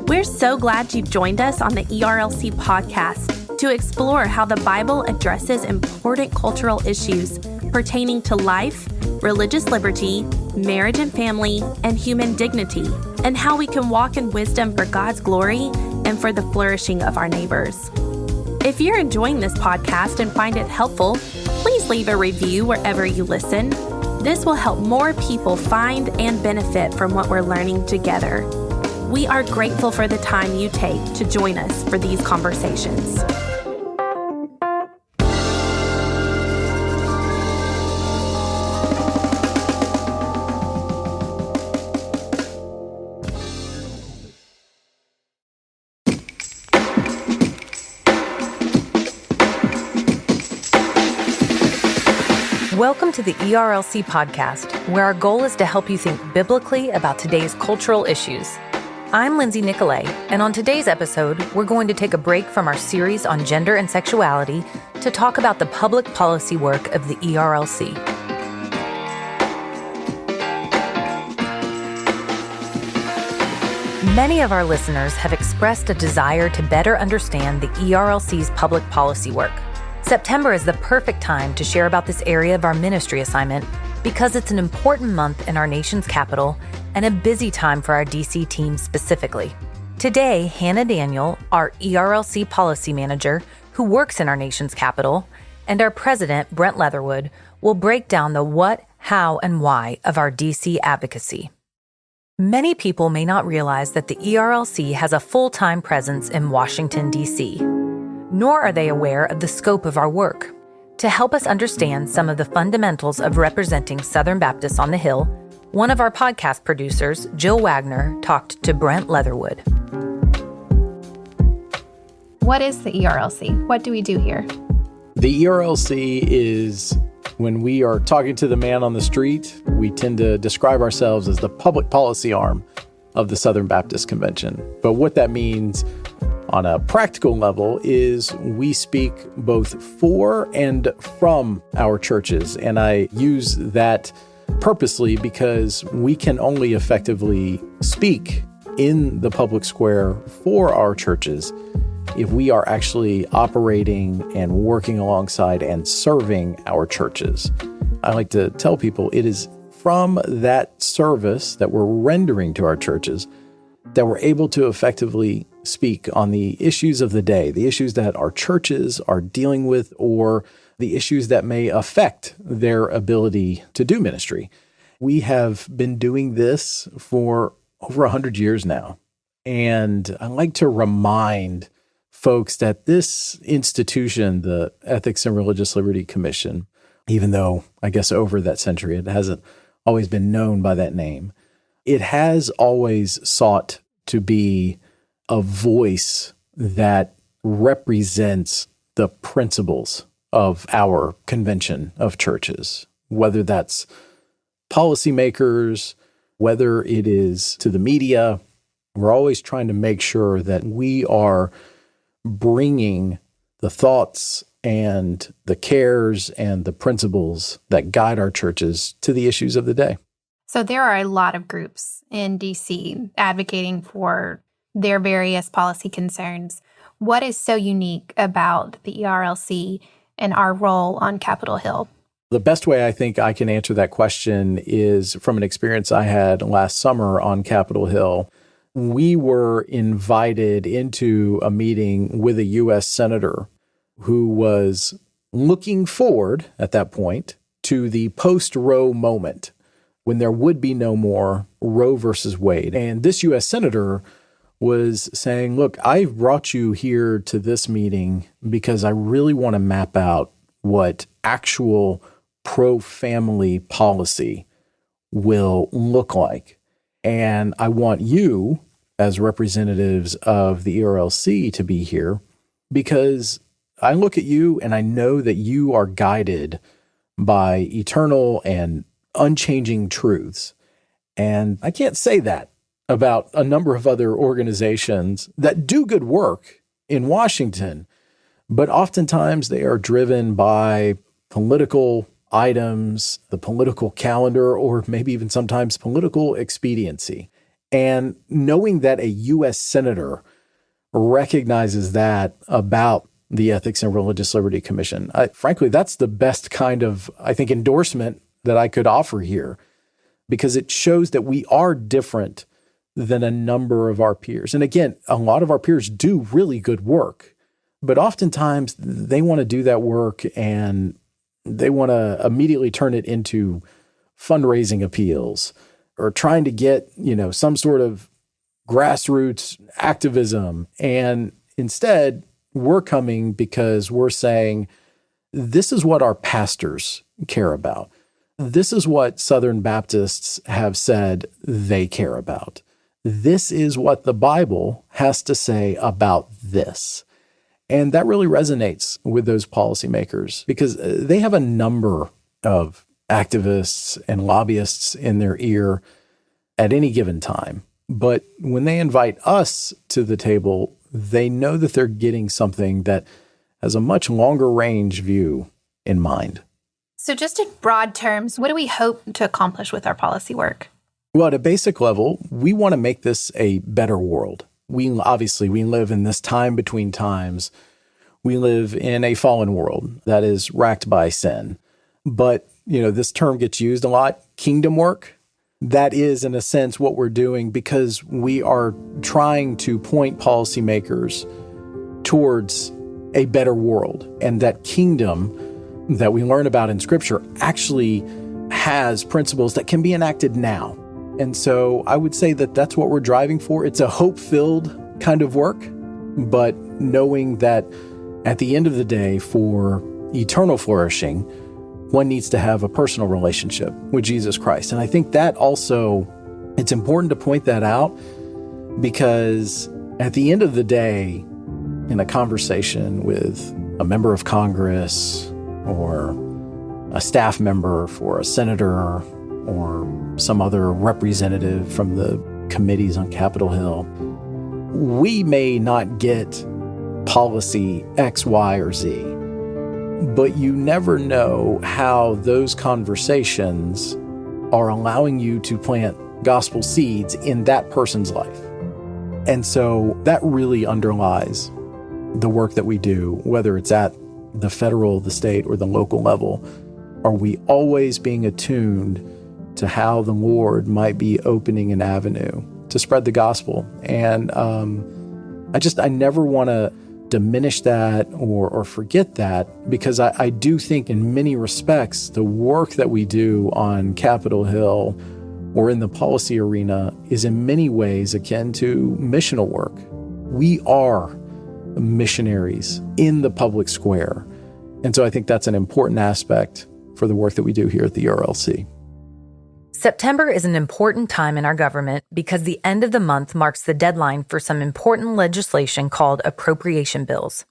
We're so glad you've joined us on the ERLC podcast to explore how the Bible addresses important cultural issues pertaining to life, religious liberty, marriage and family, and human dignity, and how we can walk in wisdom for God's glory and for the flourishing of our neighbors. If you're enjoying this podcast and find it helpful, please leave a review wherever you listen. This will help more people find and benefit from what we're learning together. We are grateful for the time you take to join us for these conversations. Welcome to the ERLC podcast, where our goal is to help you think biblically about today's cultural issues. I'm Lindsay Nicolet, and on today's episode, we're going to take a break from our series on gender and sexuality to talk about the public policy work of the ERLC. Many of our listeners have expressed a desire to better understand the ERLC's public policy work. September is the perfect time to share about this area of our ministry assignment because it's an important month in our nation's capital and a busy time for our DC team specifically. Today, Hannah Daniel, our ERLC policy manager who works in our nation's capital, and our president, Brent Leatherwood, will break down the what, how, and why of our DC advocacy. Many people may not realize that the ERLC has a full-time presence in Washington, D.C., nor are they aware of the scope of our work. To help us understand some of the fundamentals of representing Southern Baptists on the Hill, one of our podcast producers, Jill Waggoner, talked to Brent Leatherwood. What is the ERLC? What do we do here? The ERLC is, when we are talking to the man on the street, we tend to describe ourselves as the public policy arm of the Southern Baptist Convention. But what that means on a practical level is we speak both for and from our churches. And I use that purposely because we can only effectively speak in the public square for our churches if we are actually operating and working alongside and serving our churches. I like to tell people it is from that service that we're rendering to our churches that we're able to effectively speak on the issues of the day, the issues that our churches are dealing with, or the issues that may affect their ability to do ministry. We have been doing this for over 100 years now. And I like to remind folks that this institution, the Ethics and Religious Liberty Commission, even though I guess over that century it hasn't always been known by that name, it has always sought to be a voice that represents the principles of our convention of churches, whether that's policymakers, whether it is to the media. We're always trying to make sure that we are bringing the thoughts and the cares and the principles that guide our churches to the issues of the day. So there are a lot of groups in DC advocating for their various policy concerns. What is so unique about the ERLC and our role on Capitol Hill? The best way I think I can answer that question is from an experience I had last summer on Capitol Hill. We were invited into a meeting with a U.S. senator who was looking forward at that point to the post-Roe moment when there would be no more Roe versus Wade. And this U.S. senator was saying, look, I've brought you here to this meeting because I really want to map out what actual pro-family policy will look like. And I want you, as representatives of the ERLC, to be here because I look at you and I know that you are guided by eternal and unchanging truths. And I can't say that about a number of other organizations that do good work in Washington, but oftentimes they are driven by political items, the political calendar, or maybe even sometimes political expediency. And knowing that a U.S. senator recognizes that about the Ethics and Religious Liberty Commission, frankly, that's the best kind of, I think, endorsement that I could offer here, because it shows that we are different than a number of our peers. And again, a lot of our peers do really good work, but oftentimes they want to do that work and they want to immediately turn it into fundraising appeals or trying to get, some sort of grassroots activism. And instead, we're coming because we're saying, this is what our pastors care about. This is what Southern Baptists have said they care about. This is what the Bible has to say about this. And that really resonates with those policymakers because they have a number of activists and lobbyists in their ear at any given time. But when they invite us to the table, they know that they're getting something that has a much longer range view in mind. So just in broad terms, what do we hope to accomplish with our policy work? Well, at a basic level, we want to make this a better world. We live in this time between times. We live in a fallen world that is racked by sin. But, this term gets used a lot, kingdom work. That is, in a sense, what we're doing because we are trying to point policymakers towards a better world. And that kingdom that we learn about in Scripture actually has principles that can be enacted now. And so I would say that that's what we're driving for. It's a hope-filled kind of work, but knowing that at the end of the day, for eternal flourishing, one needs to have a personal relationship with Jesus Christ. And I think that also, it's important to point that out because at the end of the day, in a conversation with a member of Congress or a staff member for a senator or some other representative from the committees on Capitol Hill, we may not get policy X, Y, or Z, but you never know how those conversations are allowing you to plant gospel seeds in that person's life. And so that really underlies the work that we do, whether it's at the federal, the state, or the local level. Are we always being attuned to how the Lord might be opening an avenue to spread the gospel? And I never want to diminish that or forget that, because I do think in many respects, the work that we do on Capitol Hill or in the policy arena is in many ways akin to missional work. We are missionaries in the public square. And so I think that's an important aspect for the work that we do here at the ERLC. September is an important time in our government because the end of the month marks the deadline for some important legislation called appropriation bills.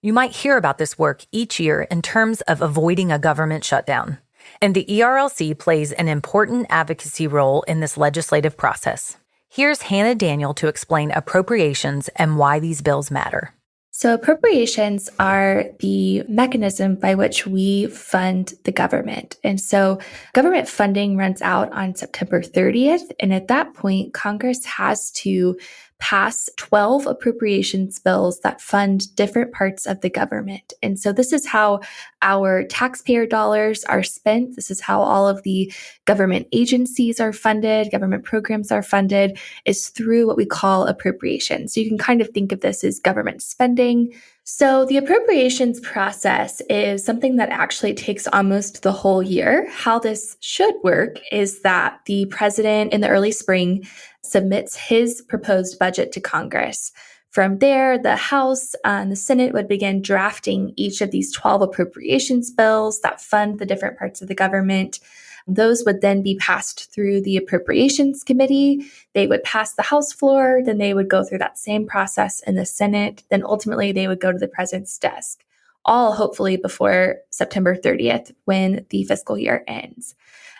You might hear about this work each year in terms of avoiding a government shutdown, and the ERLC plays an important advocacy role in this legislative process. Here's Hannah Daniel to explain appropriations and why these bills matter. So appropriations are the mechanism by which we fund the government. And so government funding runs out on September 30th. And at that point, Congress has to pass 12 appropriations bills that fund different parts of the government. And so this is how our taxpayer dollars are spent. This is how all of the government agencies are funded, government programs are funded, is through what we call appropriations. So you can kind of think of this as government spending. So the appropriations process is something that actually takes almost the whole year. How this should work is that the president in the early spring submits his proposed budget to Congress. From there, the House and the Senate would begin drafting each of these 12 appropriations bills that fund the different parts of the government. Those would then be passed through the Appropriations Committee. They would pass the House floor, then they would go through that same process in the Senate. Then ultimately they would go to the president's desk, all hopefully before September 30th when the fiscal year ends.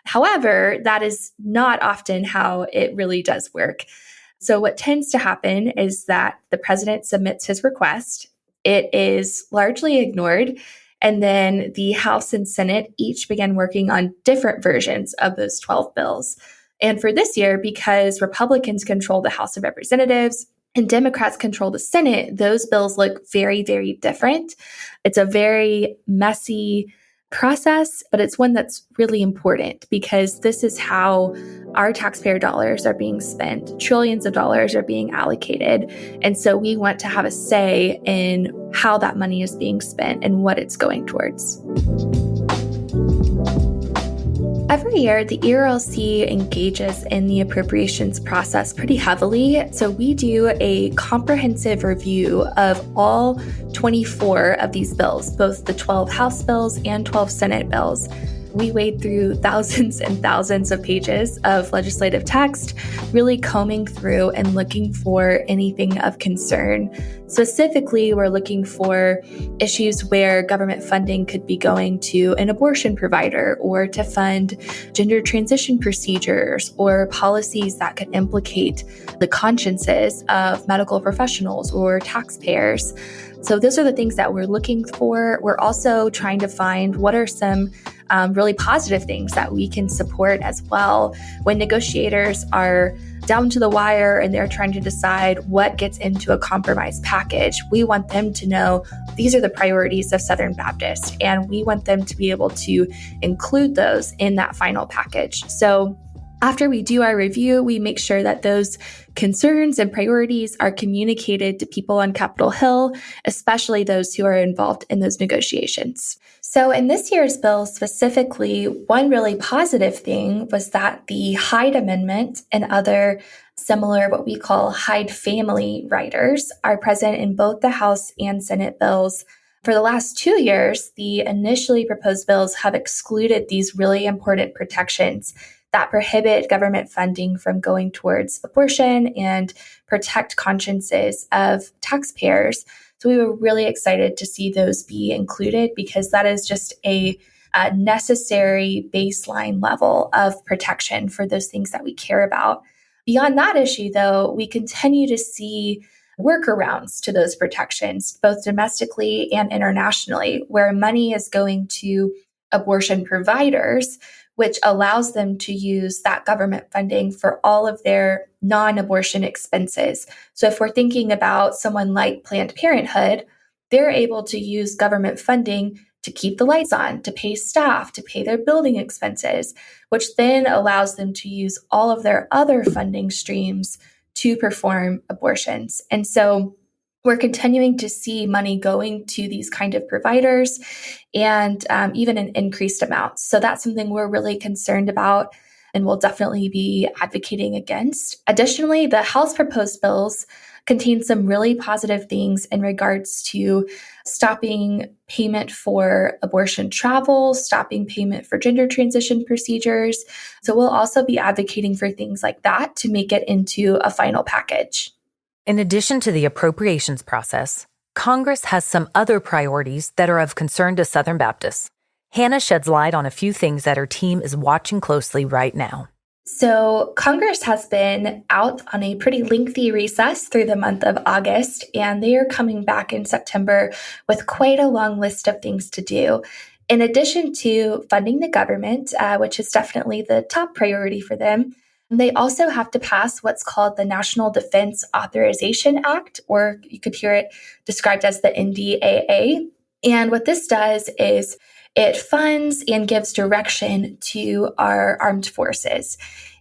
However, that is not often how it really does work. So what tends to happen is that the president submits his request. It is largely ignored. And then the House and Senate each began working on different versions of those 12 bills. And for this year, because Republicans control the House of Representatives and Democrats control the Senate, those bills look very, very different. It's a very messy process, but it's one that's really important because this is how our taxpayer dollars are being spent. Trillions of dollars are being allocated. And so we want to have a say in how that money is being spent and what it's going towards. Every year, the ERLC engages in the appropriations process pretty heavily. So we do a comprehensive review of all 24 of these bills, both the 12 House bills and 12 Senate bills. We wade through thousands and thousands of pages of legislative text, really combing through and looking for anything of concern. Specifically, we're looking for issues where government funding could be going to an abortion provider or to fund gender transition procedures or policies that could implicate the consciences of medical professionals or taxpayers. So those are the things that we're looking for. We're also trying to find what are some really positive things that we can support as well. When negotiators are down to the wire and they're trying to decide what gets into a compromise package, we want them to know these are the priorities of Southern Baptist, and we want them to be able to include those in that final package. So after we do our review, we make sure that those concerns and priorities are communicated to people on Capitol Hill, especially those who are involved in those negotiations. So in this year's bill specifically, one really positive thing was that the Hyde Amendment and other similar what we call Hyde family riders are present in both the House and Senate bills. For the last 2 years, the initially proposed bills have excluded these really important protections that prohibit government funding from going towards abortion and protect consciences of taxpayers. So we were really excited to see those be included because that is just a necessary baseline level of protection for those things that we care about. Beyond that issue, though, we continue to see workarounds to those protections, both domestically and internationally, where money is going to abortion providers, which allows them to use that government funding for all of their non-abortion expenses. So if we're thinking about someone like Planned Parenthood, they're able to use government funding to keep the lights on, to pay staff, to pay their building expenses, which then allows them to use all of their other funding streams to perform abortions. And so we're continuing to see money going to these kind of providers and even in increased amounts. So that's something we're really concerned about and will definitely be advocating against. Additionally, the House proposed bills contain some really positive things in regards to stopping payment for abortion travel, stopping payment for gender transition procedures. So we'll also be advocating for things like that to make it into a final package. In addition to the appropriations process, Congress has some other priorities that are of concern to Southern Baptists. Hannah sheds light on a few things that her team is watching closely right now. So Congress has been out on a pretty lengthy recess through the month of August, and they are coming back in September with quite a long list of things to do. In addition to funding the government, which is definitely the top priority for them, they also have to pass what's called the National Defense Authorization Act, or you could hear it described as the NDAA. And what this does is it funds and gives direction to our armed forces.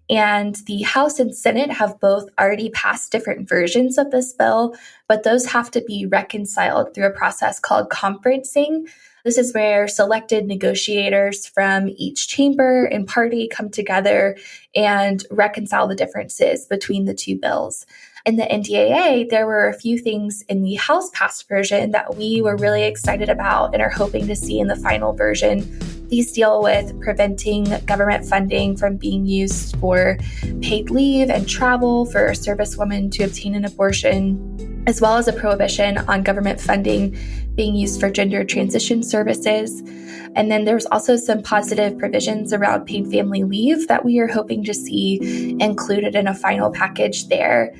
And the House and Senate have both already passed different versions of this bill, but those have to be reconciled through a process called conferencing. This is where selected negotiators from each chamber and party come together and reconcile the differences between the two bills. In the NDAA, there were a few things in the House-passed version that we were really excited about and are hoping to see in the final version. These deal with preventing government funding from being used for paid leave and travel for a servicewoman to obtain an abortion, as well as a prohibition on government funding being used for gender transition services. And then there's also some positive provisions around paid family leave that we are hoping to see included in a final package there.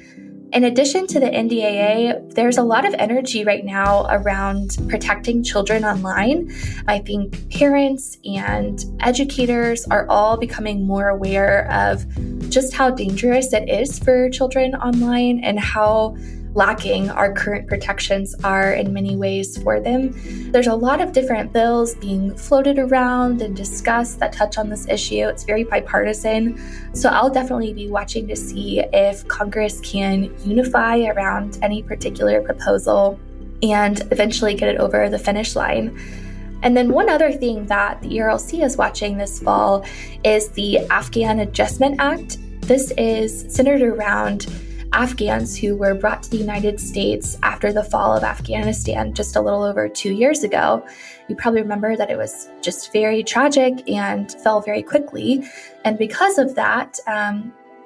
In addition to the NDAA, there's a lot of energy right now around protecting children online. I think parents and educators are all becoming more aware of just how dangerous it is for children online and how lacking our current protections are in many ways for them. There's a lot of different bills being floated around and discussed that touch on this issue. It's very bipartisan. So I'll definitely be watching to see if Congress can unify around any particular proposal and eventually get it over the finish line. And then one other thing that the ERLC is watching this fall is the Afghan Adjustment Act. This is centered around Afghans who were brought to the United States after the fall of Afghanistan just a little over 2 years ago. You probably remember that it was just very tragic and fell very quickly. And because of that,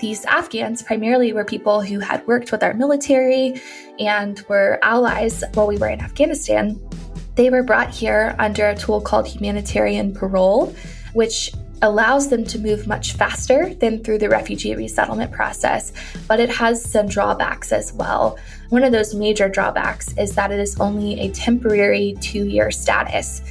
these Afghans primarily were people who had worked with our military and were allies while we were in Afghanistan. They were brought here under a tool called humanitarian parole, which allows them to move much faster than through the refugee resettlement process, but it has some drawbacks as well. One of those major drawbacks is that it is only a temporary 2-year status.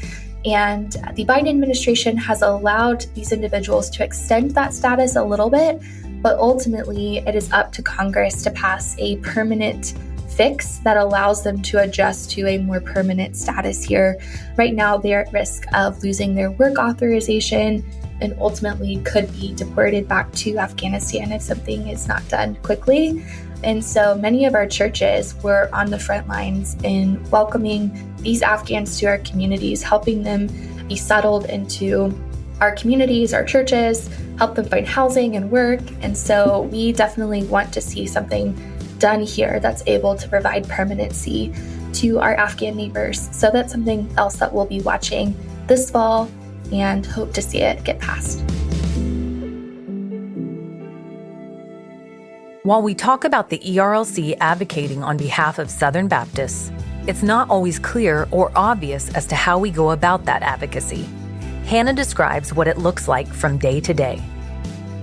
And the Biden administration has allowed these individuals to extend that status a little bit, but ultimately it is up to Congress to pass a permanent fix that allows them to adjust to a more permanent status here. Right now, they're at risk of losing their work authorization and ultimately could be deported back to Afghanistan if something is not done quickly. And so many of our churches were on the front lines in welcoming these Afghans to our communities, helping them be settled into our communities, our churches, help them find housing and work. And so we definitely want to see something done here that's able to provide permanency to our Afghan neighbors. So that's something else that we'll be watching this fall and hope to see it get passed. While we talk about the ERLC advocating on behalf of Southern Baptists, it's not always clear or obvious as to how we go about that advocacy. Hannah describes what it looks like from day to day.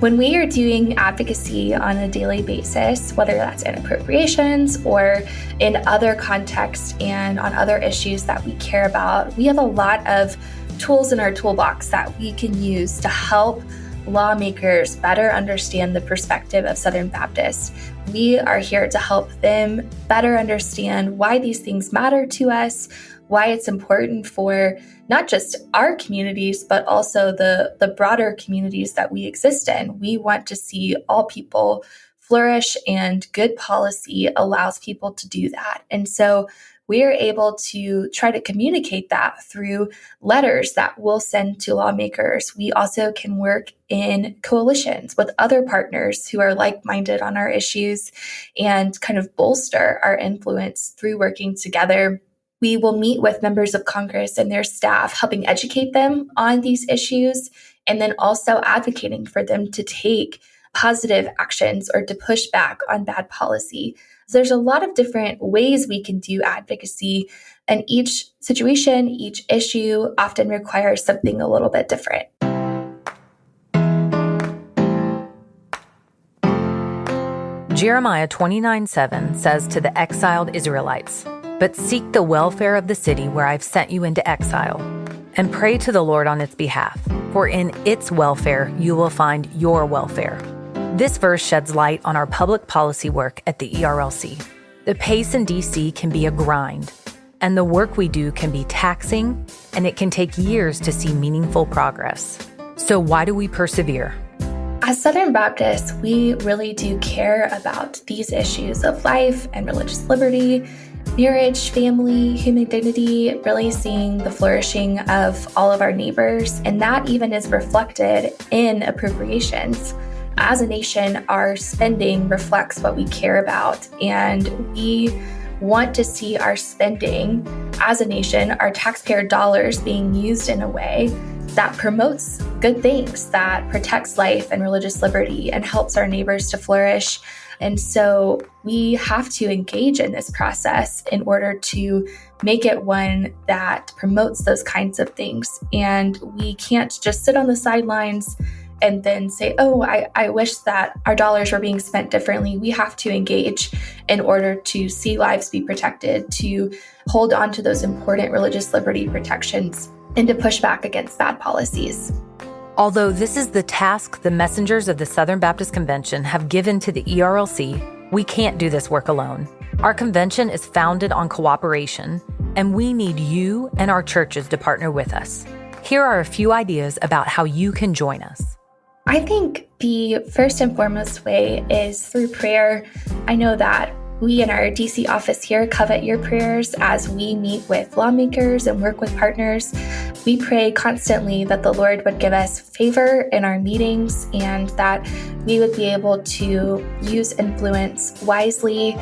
When we are doing advocacy on a daily basis, whether that's in appropriations or in other contexts and on other issues that we care about, we have a lot of tools in our toolbox that we can use to help lawmakers better understand the perspective of Southern Baptists. We are here to help them better understand why these things matter to us, why it's important for not just our communities, but also the broader communities that we exist in. We want to see all people flourish, and good policy allows people to do that. And so we're able to try to communicate that through letters that we'll send to lawmakers. We also can work in coalitions with other partners who are like-minded on our issues and kind of bolster our influence through working together. We will meet with members of Congress and their staff, helping educate them on these issues, and then also advocating for them to take positive actions or to push back on bad policy. So there's a lot of different ways we can do advocacy, and each situation, each issue often requires something a little bit different. Jeremiah 29:7 says to the exiled Israelites, "But seek the welfare of the city where I've sent you into exile, and pray to the Lord on its behalf, for in its welfare you will find your welfare." This verse sheds light on our public policy work at the ERLC. The pace in DC can be a grind, and the work we do can be taxing, and it can take years to see meaningful progress. So why do we persevere? As Southern Baptists, we really do care about these issues of life and religious liberty, marriage, family, human dignity, really seeing the flourishing of all of our neighbors, and that even is reflected in appropriations. As a nation, our spending reflects what we care about, and we want to see our spending as a nation, our taxpayer dollars, being used in a way that promotes good things, that protects life and religious liberty and helps our neighbors to flourish. And so we have to engage in this process in order to make it one that promotes those kinds of things. And we can't just sit on the sidelines and then say, oh, I wish that our dollars were being spent differently. We have to engage in order to see lives be protected, to hold on to those important religious liberty protections, and to push back against bad policies. Although this is the task the messengers of the Southern Baptist Convention have given to the ERLC, we can't do this work alone. Our convention is founded on cooperation, and we need you and our churches to partner with us. Here are a few ideas about how you can join us. I think the first and foremost way is through prayer. I know that we in our DC office here covet your prayers as we meet with lawmakers and work with partners. We pray constantly that the Lord would give us favor in our meetings and that we would be able to use influence wisely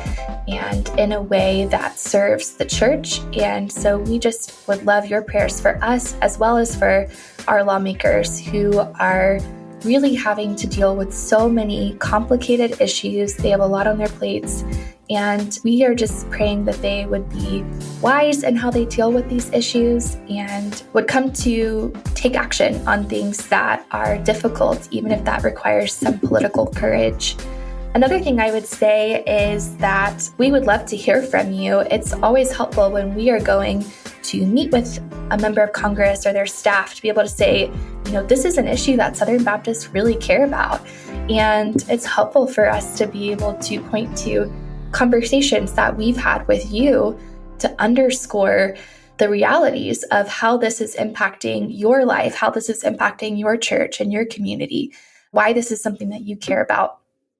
and in a way that serves the church. And so we just would love your prayers for us as well as for our lawmakers who are really having to deal with so many complicated issues. They have a lot on their plates. And we are just praying that they would be wise in how they deal with these issues and would come to take action on things that are difficult, even if that requires some political courage. Another thing I would say is that we would love to hear from you. It's always helpful when we are going to meet with a member of Congress or their staff to be able to say, this is an issue that Southern Baptists really care about. And it's helpful for us to be able to point to conversations that we've had with you to underscore the realities of how this is impacting your life, how this is impacting your church and your community, why this is something that you care about.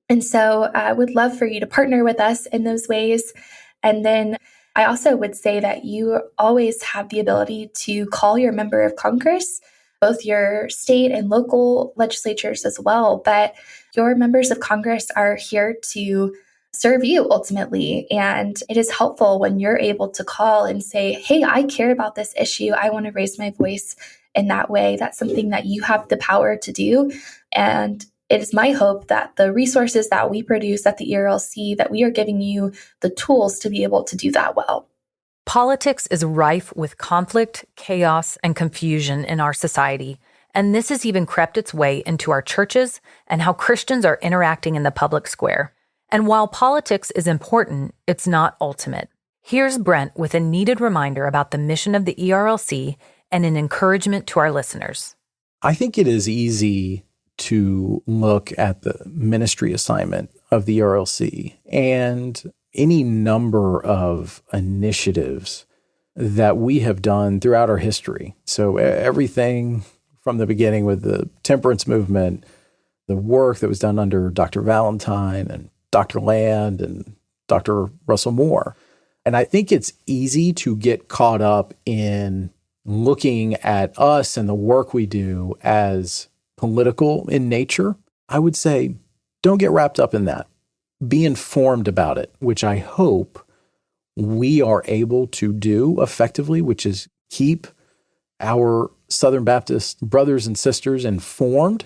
And so I would love for you to partner with us in those ways. And then I also would say that you always have the ability to call your member of Congress, both your state and local legislatures as well. But your members of Congress are here to serve you ultimately. And it is helpful when you're able to call and say, hey, I care about this issue. I want to raise my voice in that way. That's something that you have the power to do. And it is my hope that the resources that we produce at the ERLC, that we are giving you the tools to be able to do that well. Politics is rife with conflict, chaos, and confusion in our society. And this has even crept its way into our churches and how Christians are interacting in the public square. And while politics is important, it's not ultimate. Here's Brent with a needed reminder about the mission of the ERLC and an encouragement to our listeners. I think it is easy to look at the ministry assignment of the ERLC and any number of initiatives that we have done throughout our history. So everything from the beginning with the temperance movement, the work that was done under Dr. Valentine and Dr. Land and Dr. Russell Moore. And I think it's easy to get caught up in looking at us and the work we do as political in nature. I would say, don't get wrapped up in that. Be informed about it, which I hope we are able to do effectively, which is keep our Southern Baptist brothers and sisters informed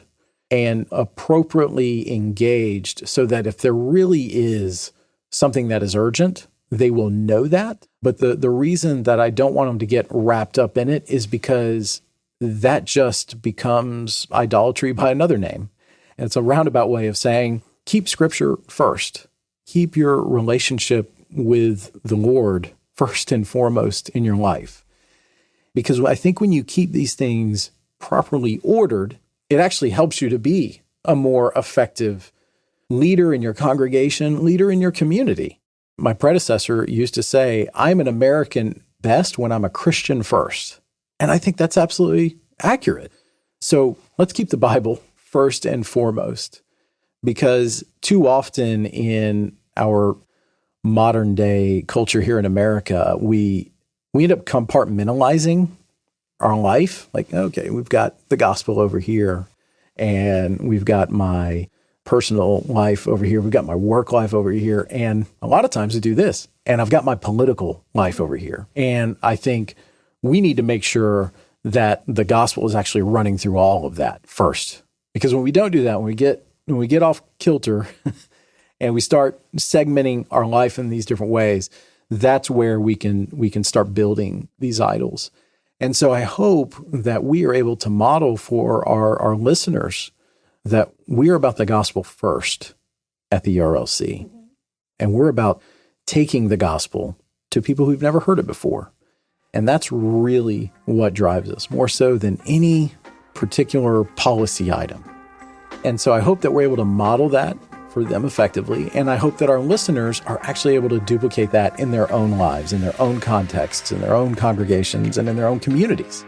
and appropriately engaged so that if there really is something that is urgent, they will know that. But the reason that I don't want them to get wrapped up in it is because that just becomes idolatry by another name. And it's a roundabout way of saying, keep Scripture first. Keep your relationship with the Lord first and foremost in your life. Because I think when you keep these things properly ordered, it actually helps you to be a more effective leader in your congregation, leader in your community. My predecessor used to say, I'm an American best when I'm a Christian first. And I think that's absolutely accurate. So let's keep the Bible first and foremost, because too often in our modern day culture here in America, we end up compartmentalizing our life. Like, okay, we've got the gospel over here, and we've got my personal life over here. We've got my work life over here. And a lot of times we do this. And I've got my political life over here. And I think we need to make sure that the gospel is actually running through all of that first. Because when we don't do that, when we get off kilter and we start segmenting our life in these different ways, that's where we can start building these idols. And so I hope that we are able to model for our listeners that we are about the gospel first at the ERLC. And we're about taking the gospel to people who've never heard it before. And that's really what drives us, more so than any particular policy item. And so I hope that we're able to model that for them effectively. And I hope that our listeners are actually able to duplicate that in their own lives, in their own contexts, in their own congregations, and in their own communities.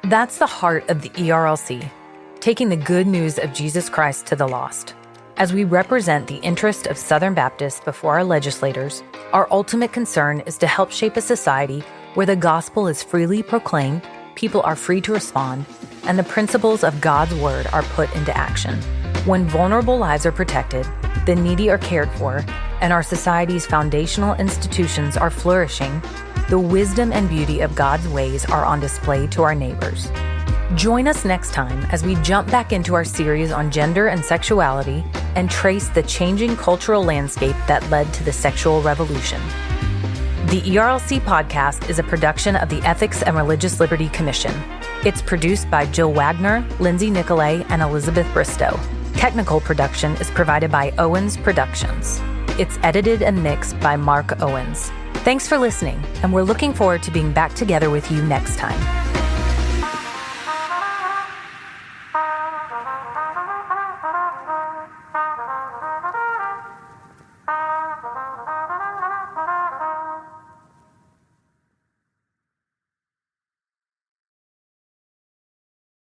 That's the heart of the ERLC, taking the good news of Jesus Christ to the lost. As we represent the interest of Southern Baptists before our legislators, our ultimate concern is to help shape a society where the gospel is freely proclaimed, people are free to respond, and the principles of God's word are put into action. When vulnerable lives are protected, the needy are cared for, and our society's foundational institutions are flourishing, the wisdom and beauty of God's ways are on display to our neighbors. Join us next time as we jump back into our series on gender and sexuality and trace the changing cultural landscape that led to the sexual revolution. The ERLC podcast is a production of the Ethics and Religious Liberty Commission. It's produced by Jill Waggoner, Lindsay, Nicolet, and Elizabeth Bristow. Technical production is provided by Owens Productions. It's edited and mixed by Mark Owens. Thanks for listening, and we're looking forward to being back together with you next time.